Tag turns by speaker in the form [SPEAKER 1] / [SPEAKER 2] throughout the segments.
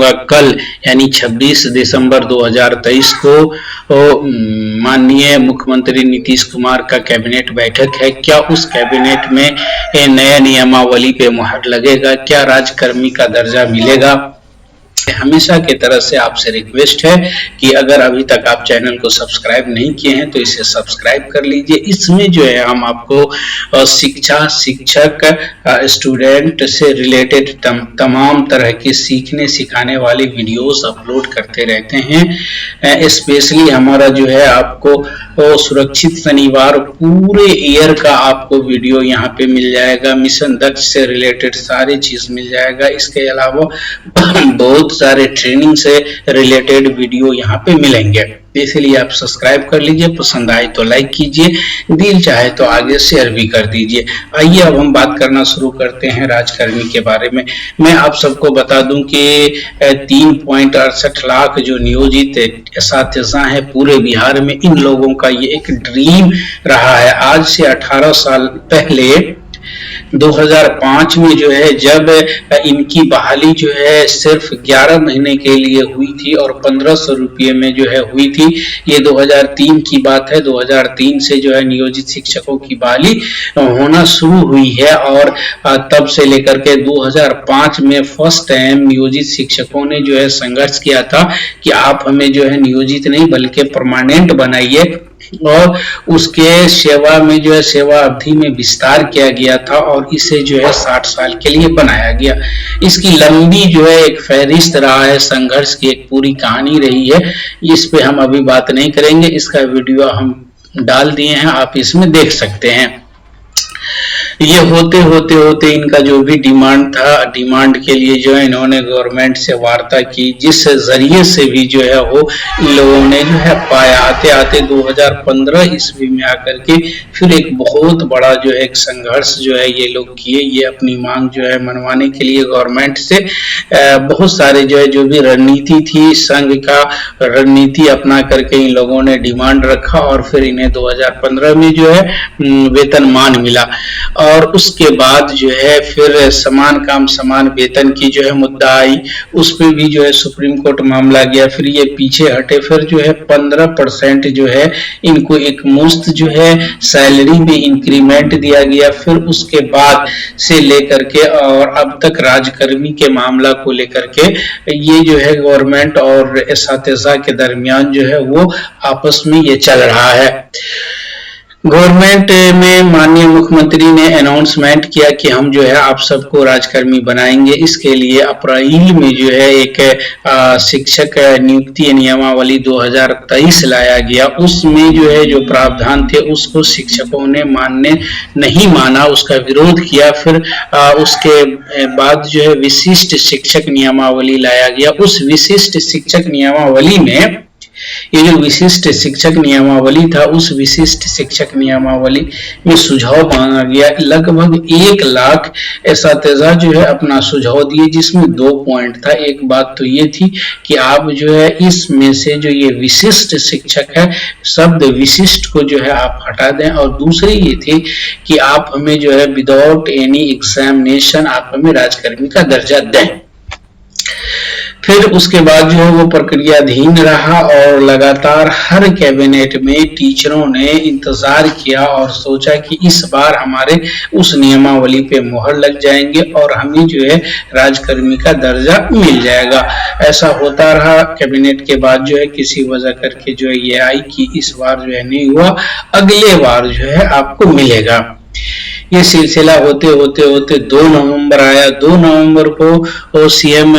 [SPEAKER 1] करूंगा कल यानी 26 दिसंबर 2023 को माननीय मुख्यमंत्री नीतीश कुमार का कैबिनेट बैठक है। क्या उस कैबिनेट में नया नियमावली पे मुहर लगेगा? क्या राजकर्मी का दर्जा मिलेगा? हमेशा की तरह से आपसे रिक्वेस्ट है कि अगर अभी तक आप चैनल को सब्सक्राइब नहीं किए हैं तो इसे सब्सक्राइब कर लीजिए। इसमें जो है हम आपको शिक्षा, शिक्षक, स्टूडेंट से रिलेटेड तमाम तरह के सीखने सिखाने वाली वीडियोस अपलोड करते रहते हैं। स्पेशली हमारा जो है आपको सुरक्षित शनिवार पूरे ईयर का आपको वीडियो यहाँ पे मिल जाएगा। मिशन दक्ष से रिलेटेड सारी चीज मिल जाएगा। इसके अलावा बहुत सारे ट्रेनिंग से रिलेटेड वीडियो यहाँ पे मिलेंगे, इसलिए आप सब्सक्राइब कर लीजिए। पसंद आए तो लाइक कीजिए, दिल चाहे तो आगे शेयर भी कर दीजिए। आइए अब हम बात करना शुरू करते हैं राजकर्मी के बारे में। मैं आप सबको बता दूं कि 3.68 लाख जो नियोजित एसातिज़ा हैं पूरे बिहार में, इन लोगों का ये एक ड्रीम रहा है। आज से 18 साल पहले 2005 में जो है जब इनकी बहाली जो है सिर्फ 11 महीने के लिए हुई थी और 1500 रुपये में जो है हुई थी। ये 2003 की बात है। 2003 से जो है नियोजित शिक्षकों की बहाली होना शुरू हुई है और तब से लेकर के 2005 में फर्स्ट टाइम नियोजित शिक्षकों ने जो है संघर्ष किया था कि आप हमें जो है नियोजित नहीं बल्कि परमानेंट बनाइए, और उसके सेवा में जो है सेवा अवधि में विस्तार किया गया था और इसे जो है 60 साल के लिए बनाया गया। इसकी लंबी जो है एक फहरिस्त रहा है, संघर्ष की एक पूरी कहानी रही है। इस पे हम अभी बात नहीं करेंगे, इसका वीडियो हम डाल दिए हैं, आप इसमें देख सकते हैं। ये होते होते इनका जो भी डिमांड था, डिमांड के लिए जो है इन्होंने गवर्नमेंट से वार्ता की, जिस जरिए से भी जो है वो इन लोगों ने जो है पाया। आते आते 2015 ईस्वी में आकर के फिर एक बहुत बड़ा जो है एक संघर्ष जो है ये लोग किए। ये अपनी मांग जो है मनवाने के लिए गवर्नमेंट से बहुत सारे जो है जो भी रणनीति थी, संघ का रणनीति अपना करके इन लोगों ने डिमांड रखा और फिर इन्हें 2015 में जो है वेतनमान मिला। और उसके बाद जो है फिर समान काम समान वेतन की जो है मुद्दा आई, उस पर भी जो है सुप्रीम कोर्ट मामला गया। फिर ये पीछे हटे, फिर जो है 15% जो है इनको एक मुश्त जो है सैलरी में इंक्रीमेंट दिया गया। फिर उसके बाद से लेकर के और अब तक राजकर्मी के मामला को लेकर के ये जो है गवर्नमेंट और एसातिज़ा के दरमियान जो है वो आपस में ये चल रहा है। गवर्नमेंट में माननीय मुख्यमंत्री ने अनाउंसमेंट किया कि हम जो है आप सबको राजकर्मी बनाएंगे। इसके लिए अप्रैल में जो है एक शिक्षक नियुक्ति नियमावली 2023 लाया गया। उसमें जो है जो प्रावधान थे उसको शिक्षकों ने नहीं माना, उसका विरोध किया। फिर उसके बाद जो है विशिष्ट शिक्षक नियमावली लाया गया। उस विशिष्ट शिक्षक नियमावली में ये जो विशिष्ट शिक्षक नियमावली था, उस विशिष्ट शिक्षक नियमावली में सुझाव मांगा गया। लगभग 1 लाख एसातिज़ा जो है अपना सुझाव दिए, जिसमें 2 पॉइंट था। एक बात तो ये थी कि आप जो है इसमें से जो ये विशिष्ट शिक्षक है, शब्द विशिष्ट को जो है आप हटा दें, और दूसरी ये थी कि आप हमें जो है विदाउट एनी एग्जामिनेशन आप हमें राजकर्मी का दर्जा दें। फिर उसके बाद जो है वो प्रक्रियाधीन रहा और लगातार हर कैबिनेट में टीचरों ने इंतजार किया और सोचा कि इस बार हमारे उस नियमावली पे मुहर लग जाएंगे और हमें जो है राजकर्मी का दर्जा मिल जाएगा। ऐसा होता रहा। कैबिनेट के बाद जो है किसी वजह करके जो है ये आई कि इस बार जो है नहीं हुआ, अगले बार जो है आपको मिलेगा। ये सिलसिला होते होते 2 नवंबर आया। 2 नवंबर को सीएम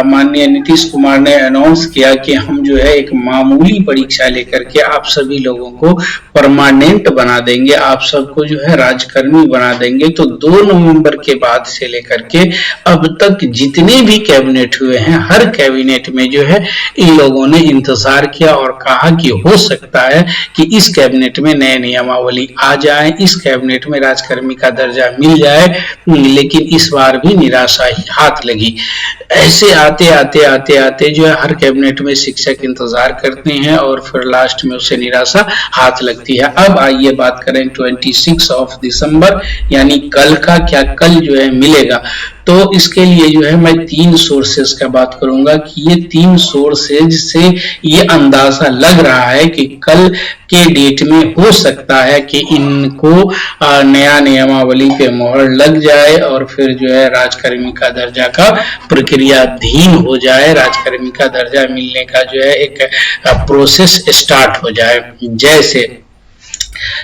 [SPEAKER 1] माननीय नीतीश कुमार ने अनाउंस किया कि हम जो है एक मामूली परीक्षा लेकर के आप सभी लोगों को परमानेंट बना देंगे, आप सबको जो है राजकर्मी बना देंगे। तो 2 नवंबर के बाद से लेकर के अब तक जितने भी कैबिनेट हुए हैं, हर कैबिनेट में जो है इन लोगों ने इंतजार किया और कहा कि हो सकता है कि इस कैबिनेट में नए नियमावली आ जाए, इस कैबिनेट में राजकर्मी का दर्जा मिल जाए। लेकिन इस बार भी निराशा ही हाथ लगी। ऐसे आते जो है हर कैबिनेट में शिक्षक इंतजार करते हैं और फिर लास्ट में उसे निराशा हाथ लगती है। अब आइए बात करें 26 दिसंबर यानी कल का। क्या कल जो है मिलेगा? तो इसके लिए जो है मैं 3 सोर्सेज का बात करूंगा कि ये 3 सोर्सेज से ये अंदाजा लग रहा है कि कल के डेट में हो सकता है कि इनको नया नियमावली पे मोहर लग जाए और फिर जो है राजकर्मी का दर्जा का प्रक्रियाधीन हो जाए, राजकर्मी का दर्जा मिलने का जो है एक प्रोसेस स्टार्ट हो जाए। जैसे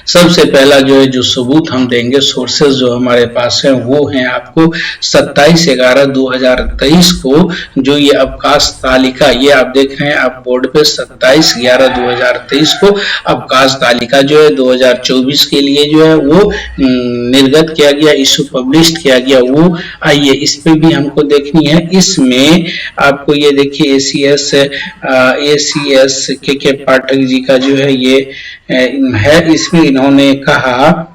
[SPEAKER 1] सबसे पहला जो है जो सबूत हम देंगे, सोर्सेज जो हमारे पास है वो है आपको 27/11/2023 को जो ये अवकाश तालिका, ये आप देख रहे हैं आप बोर्ड पे 27/11/2023 को अवकाश तालिका जो है 2024 के लिए जो है वो निर्गत किया गया, इशू पब्लिश किया गया। वो आइए इस पे भी हमको देखनी है। इसमें आपको ये देखिए ACS के पाठक जी का जो है ये है, इसमें इन्होंने कहा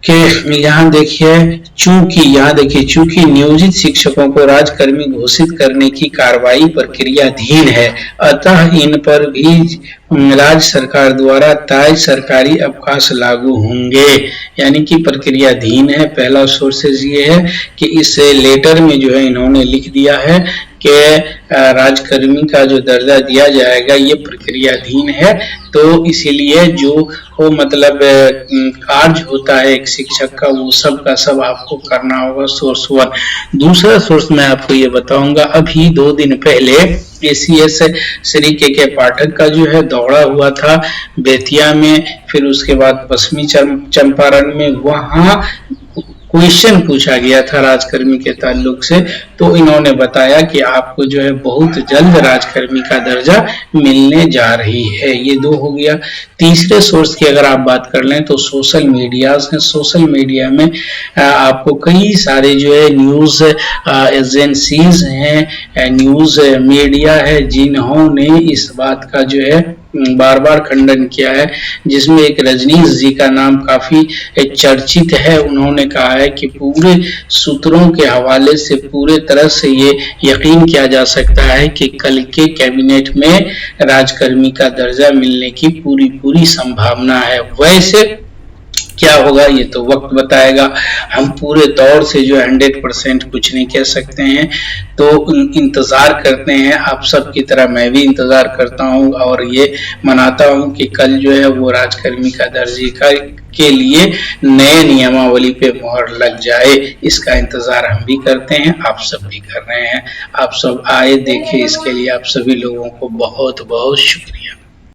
[SPEAKER 1] कि यहाँ देखिए चूंकि नियोजित शिक्षकों को राजकर्मी घोषित करने की कार्रवाई प्रक्रियाधीन है, अतः इन पर भी राज्य सरकार द्वारा तय सरकारी अवकाश लागू होंगे। यानी कि प्रक्रियाधीन है। पहला सोर्सेज ये है कि इस लेटर में जो है इन्होंने लिख दिया है कि राजकर्मी का जो दर्जा दिया जाएगा ये प्रक्रियाधीन है। तो इसीलिए जो हो मतलब कार्य होता है एक शिक्षक का वो सब का सब आपको करना होगा। सोर्स 1। दूसरा सोर्स मैं आपको ये बताऊंगा, अभी 2 दिन पहले ACS श्री के पाठक का जो है दौरा हुआ था बेतिया में, फिर उसके बाद पश्चिमी चंपारण में, वहां क्वेश्चन पूछा गया था राजकर्मी के ताल्लुक से। तो इन्होंने बताया कि आपको जो है बहुत जल्द राजकर्मी का दर्जा मिलने जा रही है। ये 2 हो गया। तीसरे सोर्स की अगर आप बात कर लें तो सोशल मीडियाज हैं। सोशल मीडिया में आपको कई सारे जो है न्यूज एजेंसीज हैं, न्यूज मीडिया है जिन्होंने इस बात का जो है बार बार खंडन किया है, जिसमें एक रजनीश जी का नाम काफी चर्चित है। उन्होंने कहा है कि पूरे सूत्रों के हवाले से पूरे तरह से ये यकीन किया जा सकता है कि कल के कैबिनेट में राजकर्मी का दर्जा मिलने की पूरी संभावना है। वैसे क्या होगा ये तो वक्त बताएगा। हम पूरे तौर से जो 100% कुछ नहीं कह सकते हैं, तो इंतजार करते हैं। आप सब की तरह मैं भी इंतजार करता हूं और ये मनाता हूं कि कल जो है वो राजकर्मी का दर्जा के लिए नए नियमावली पे मोहर लग जाए। इसका इंतजार हम भी करते हैं, आप सब भी कर रहे हैं। आप सब आए देखें, इसके लिए आप सभी लोगों को बहुत बहुत शुक्रिया।